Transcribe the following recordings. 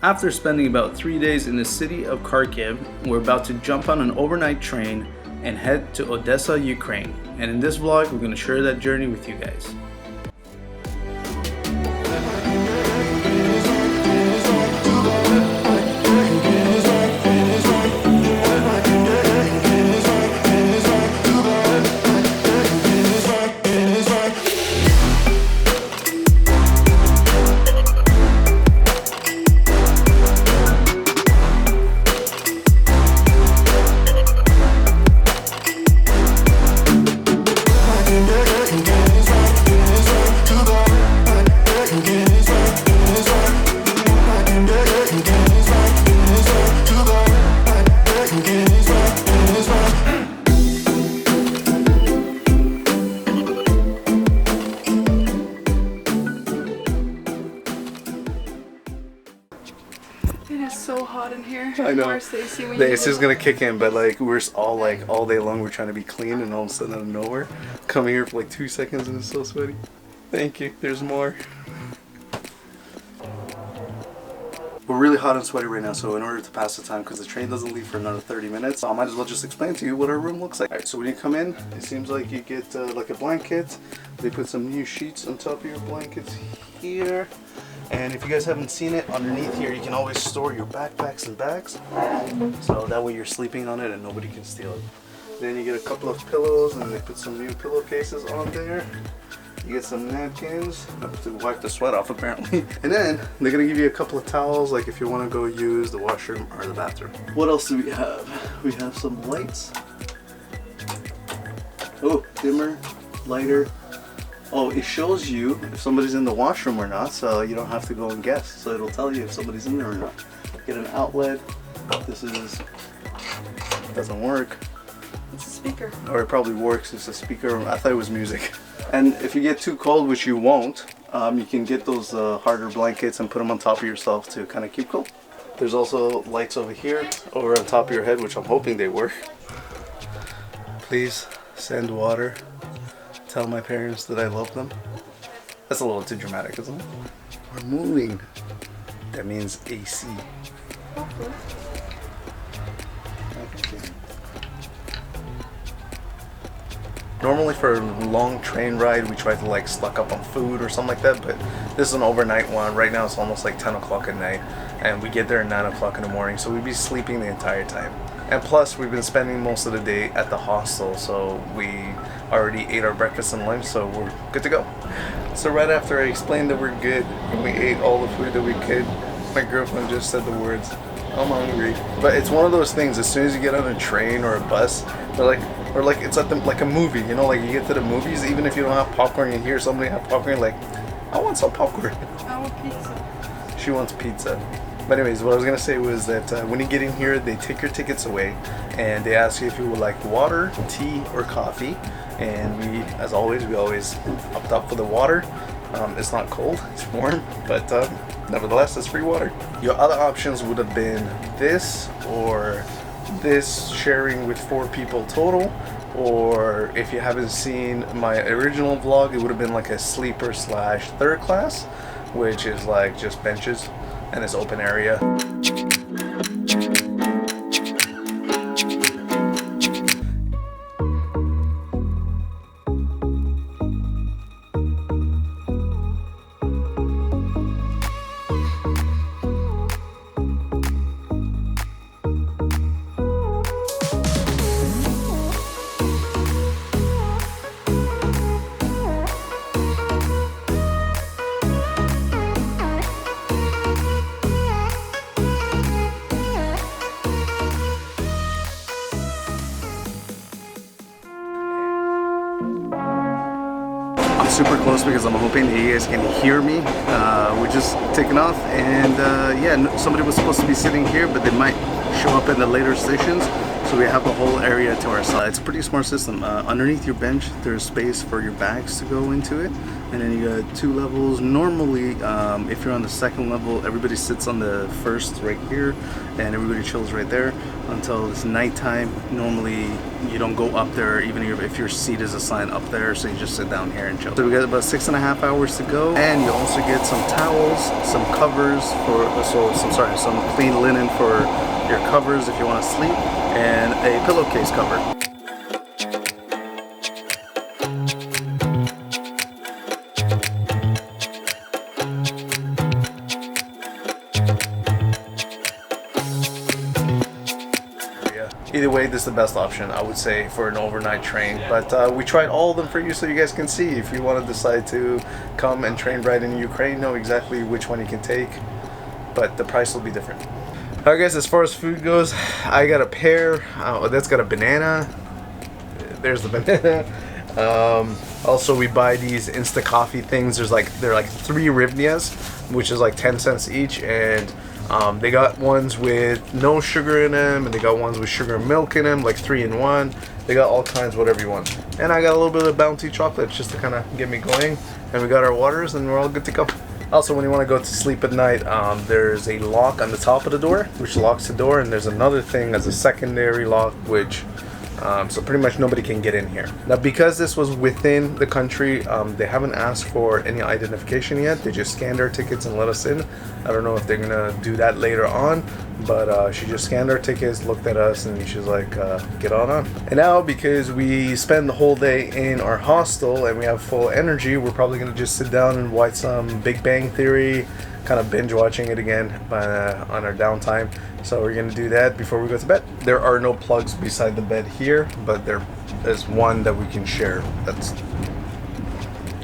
After spending about 3 days in the city of Kharkiv, we're about to jump on an overnight train and head to Odessa, Ukraine. And in this vlog, we're going to share that journey with you guys. It's so hot in here. I know. The AC is gonna kick in, but like we're all day long we're trying to be clean, and all of a sudden out of nowhere, coming here for like 2 seconds and it's so sweaty. Thank you. There's more. We're really hot and sweaty right now, so in order to pass the time, because the train doesn't leave for another 30 minutes, I might as well just explain to you what our room looks like. Alright, so when you come in, it seems like you get like a blanket. They put some new sheets on top of your blankets here. And if you guys haven't seen it, underneath here you can always store your backpacks and bags. So that way you're sleeping on it and nobody can steal it. Then you get a couple of pillows, and they put some new pillowcases on there. You get some napkins to wipe the sweat off apparently. And then they're gonna give you a couple of towels, like if you wanna go use the washroom or the bathroom. What else do we have? We have some lights. Oh, dimmer, lighter. Oh, it shows you if somebody's in the washroom or not, so you don't have to go and guess. So it'll tell you if somebody's in there or not. Get an outlet. This doesn't work. It's a speaker. Or it probably works. It's a speaker. I thought it was music. And if you get too cold, which you won't, you can get those harder blankets and put them on top of yourself to kind of keep cool. There's also lights over here, over on top of your head, which I'm hoping they work. Please send water. Tell my parents that I love them. That's a little too dramatic, isn't it? We're moving. That means AC. Hopefully. Normally for a long train ride, we try to like stock up on food or something like that, but this is an overnight one. Right now it's almost like 10 o'clock at night, and we get there at 9 o'clock in the morning, so we'd be sleeping the entire time. And plus, we've been spending most of the day at the hostel, so we already ate our breakfast and lunch, so we're good to go. So right after I explained that we're good, and we ate all the food that we could, my girlfriend just said the words, "I'm hungry." But it's one of those things, as soon as you get on a train or a bus, or like it's like a movie, you know, like you get to the movies, even if you don't have popcorn, you hear somebody have popcorn, like, I want some popcorn. I want pizza. She wants pizza. But anyways, what I was gonna say was that when you get in here, they take your tickets away, and they ask you if you would like water, tea, or coffee. And we, as always, opt up for the water. It's not cold, it's warm, but nevertheless, it's free water. Your other options would have been this, or this, sharing with 4 people total, or if you haven't seen my original vlog, it would have been like a sleeper / third class, which is like just benches and this open area. Super close because I'm hoping that you guys can hear me. We're just taking off, and yeah, somebody was supposed to be sitting here, but they might show up in the later stations, so we have the whole area to our side. It's a pretty smart system. Underneath your bench, there's space for your bags to go into it, and then you got 2 levels. Normally, if you're on the 2nd level, everybody sits on the 1st right here, and everybody chills right there until it's nighttime. Normally, you don't go up there, even if your seat is assigned up there, so you just sit down here and chill. So we got about 6.5 hours to go, and you also get some towels, some covers some clean linen for your covers if you want to sleep, and a pillowcase cover. Either way, this is the best option, I would say, for an overnight train. But we tried all of them for you so you guys can see. If you want to decide to come and train right in Ukraine, know exactly which one you can take. But the price will be different. Alright guys, as far as food goes, I got a pear. That's got a banana. There's the banana. Also, we buy these Insta coffee things. They're like 3 hryvnias, which is like 10 cents each, and they got ones with no sugar in them, and they got ones with sugar and milk in them, like 3 in 1. They got all kinds, whatever you want. And I got a little bit of Bounty chocolate just to kind of get me going. And we got our waters, and we're all good to go. Also, when you want to go to sleep at night, there's a lock on the top of the door, which locks the door, and there's another thing as a secondary lock, which so pretty much nobody can get in here. Now, because this was within the country, they haven't asked for any identification yet. They just scanned our tickets and let us in. I don't know if they're gonna do that later on, but she just scanned our tickets, looked at us, and she's like, get on. And now, because we spend the whole day in our hostel and we have full energy, we're probably gonna just sit down and watch some Big Bang Theory, kind of binge watching it again on our downtime. So we're gonna do that before we go to bed. There are no plugs beside the bed here, but there is one that we can share. That's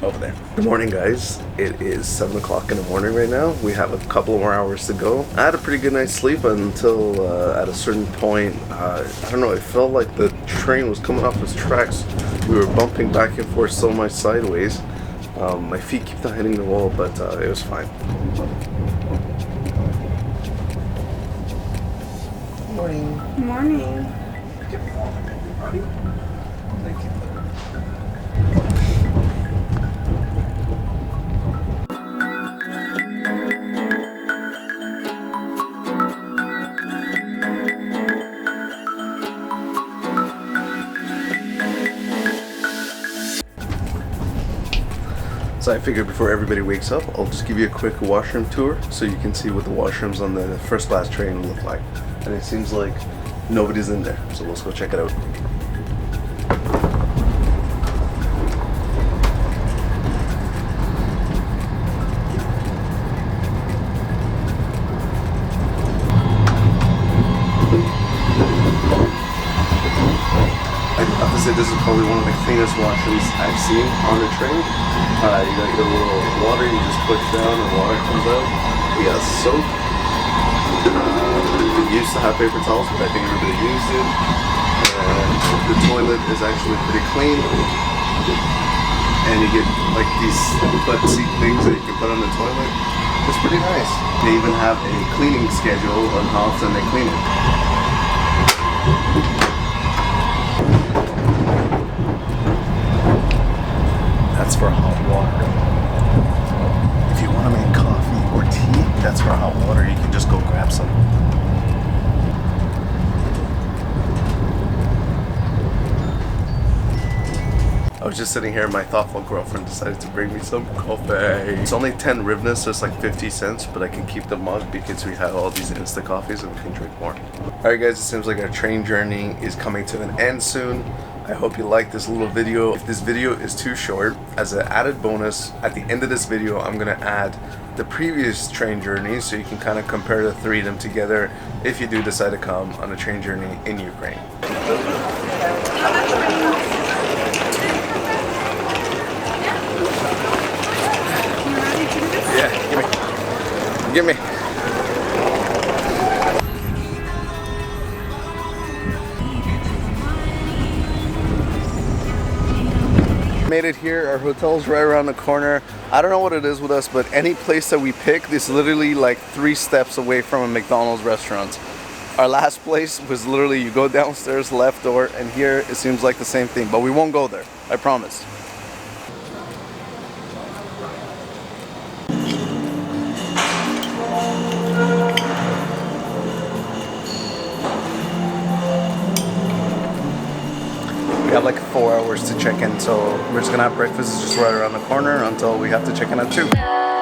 over there. Good morning, guys. It is 7 o'clock in the morning right now. We have a couple more hours to go. I had a pretty good night's sleep until at a certain point, I don't know, it felt like the train was coming off its tracks. We were bumping back and forth so much sideways. My feet kept on hitting the wall, but it was fine. Morning. Morning. Thank you. So I figured before everybody wakes up, I'll just give you a quick washroom tour so you can see what the washrooms on the first class train look like. And it seems like nobody's in there, so let's go check it out. I have to say this is probably one of the cleanest washrooms I've seen on the train. You got your little water, you just push down and water comes out. We got soap. We used to have paper towels, but I think everybody used it. The toilet is actually pretty clean. And you get like these butt seat things that you can put on the toilet. It's pretty nice. They even have a cleaning schedule on how often they clean it. That's for hot water. If you want to make coffee or tea, that's for hot water. You can just go grab some. I was just sitting here and my thoughtful girlfriend decided to bring me some coffee. It's only 10 hryvnias, so it's like 50 cents, but I can keep the mug because we have all these Insta coffees and we can drink more. Alright guys, it seems like our train journey is coming to an end soon. I hope you like this little video. If this video is too short, as an added bonus, at the end of this video, I'm gonna add the previous train journeys so you can kind of compare the 3 of them together if you do decide to come on a train journey in Ukraine. Yeah, give me. Made it here. Our hotel's right around the corner. I don't know what it is with us, but any place that we pick is literally like 3 steps away from a McDonald's restaurant. Our last place was literally you go downstairs, left door, and here it seems like the same thing, but we won't go there. I promise. have like 4 hours to check in, so we're just gonna have breakfast just right around the corner until we have to check in at 2.